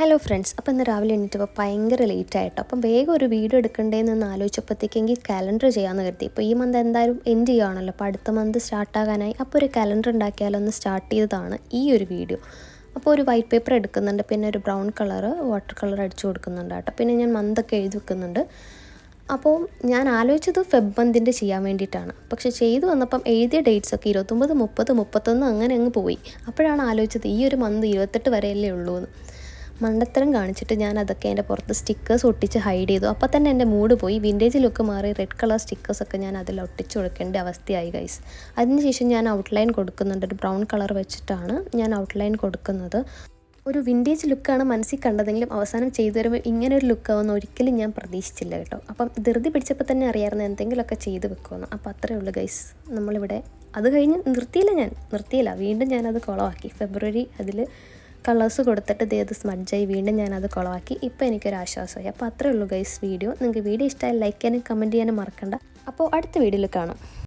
Hello friends, അപ്പോൾ ഇന്ന് രാവിലെ എണീറ്റപ്പോൾ ഭയങ്കര ലേറ്റ് ആയിട്ടോ. അപ്പം വേഗം ഒരു വീഡിയോ എടുക്കണ്ടേന്ന് ആലോചിച്ചപ്പോഴത്തേക്കെങ്കിൽ കാലണ്ടർ ചെയ്യാമെന്ന് കരുതി. ഇപ്പോൾ ഈ മന്ത് എന്തായാലും എൻഡ് ചെയ്യുകയാണല്ലോ, അപ്പോൾ അടുത്ത മന്ത് സ്റ്റാർട്ടാകാനായി. അപ്പോൾ ഒരു കാലണ്ടർ ഉണ്ടാക്കിയാലോ ഒന്ന് സ്റ്റാർട്ട് ചെയ്തതാണ് ഈ ഒരു വീഡിയോ. അപ്പോൾ ഒരു വൈറ്റ് പേപ്പർ എടുക്കുന്നുണ്ട്, പിന്നെ ഒരു ബ്രൗൺ കളറ് വാട്ടർ കളർ അടിച്ചു കൊടുക്കുന്നുണ്ട് കേട്ടോ. പിന്നെ ഞാൻ മന്തൊക്കെ എഴുതി വെക്കുന്നുണ്ട്. അപ്പോൾ ഞാൻ ആലോചിച്ചത് ഫെബ് മന്തിൻ്റെ ചെയ്യാൻ വേണ്ടിയിട്ടാണ്. പക്ഷേ ചെയ്തു വന്നപ്പം എഴുതിയ ഡേറ്റ്സൊക്കെ 29, 30, 31 അങ്ങനെ അങ്ങ് പോയി. അപ്പോഴാണ് ആലോചിച്ചത് ഈ ഒരു മന്ത് 28 വരെയല്ലേ ഉള്ളൂ എന്ന്. മണ്ടത്തരം കാണിച്ചിട്ട് ഞാൻ അതൊക്കെ അതിൻ്റെ പുറത്ത് സ്റ്റിക്കേഴ്സ് ഒട്ടിച്ച് ഹൈഡ് ചെയ്തു. അപ്പോൾ തന്നെ എൻ്റെ മൂഡ് പോയി. വിൻറ്റേജ് ലുക്ക് മാറി റെഡ് കളർ സ്റ്റിക്കേഴ്സൊക്കെ ഞാൻ അതിൽ ഒട്ടിച്ച് കൊടുക്കേണ്ട അവസ്ഥയായി ഗൈസ്. അതിനുശേഷം ഞാൻ ഔട്ട്ലൈൻ കൊടുക്കുന്നുണ്ട്. ഒരു ബ്രൗൺ കളർ വെച്ചിട്ടാണ് ഞാൻ ഔട്ട്ലൈൻ കൊടുക്കുന്നത്. ഒരു വിൻറ്റേജ് ലുക്കാണ് മനസ്സിൽ കണ്ടതെങ്കിലും അവസാനം ചെയ്തു വരുമ്പോൾ ഇങ്ങനെ ഒരു ലുക്കാവുമെന്ന് ഒരിക്കലും ഞാൻ പ്രതീക്ഷിച്ചില്ല കേട്ടോ. അപ്പം ധൃതി പിടിച്ചപ്പോൾ തന്നെ അറിയാമായിരുന്നു എന്തെങ്കിലുമൊക്കെ ചെയ്ത് വെക്കുമെന്ന്. അപ്പോൾ അത്രയേ ഉള്ളൂ ഗൈസ്. നമ്മളിവിടെ അത് കഴിഞ്ഞ് നിർത്തിയില്ല, വീണ്ടും ഞാനത് കുളമാക്കി. ഫെബ്രുവരി അതിൽ കളേഴ്സ് കൊടുത്തിട്ട് ഇത് സ്മഡ്ജായി വീണ്ടും ഞാനത് കുളമാക്കി. ഇപ്പോൾ എനിക്കൊരു ആശ്വാസമായി. അപ്പോൾ അത്രയേ ഉള്ളൂ ഗൈസ് വീഡിയോ. നിങ്ങൾക്ക് വീഡിയോ ഇഷ്ടമായി ലൈക്ക് ചെയ്യാനും കമൻറ്റ് ചെയ്യാനും മറക്കണ്ട. അപ്പോൾ അടുത്ത വീഡിയോയിൽ കാണാം.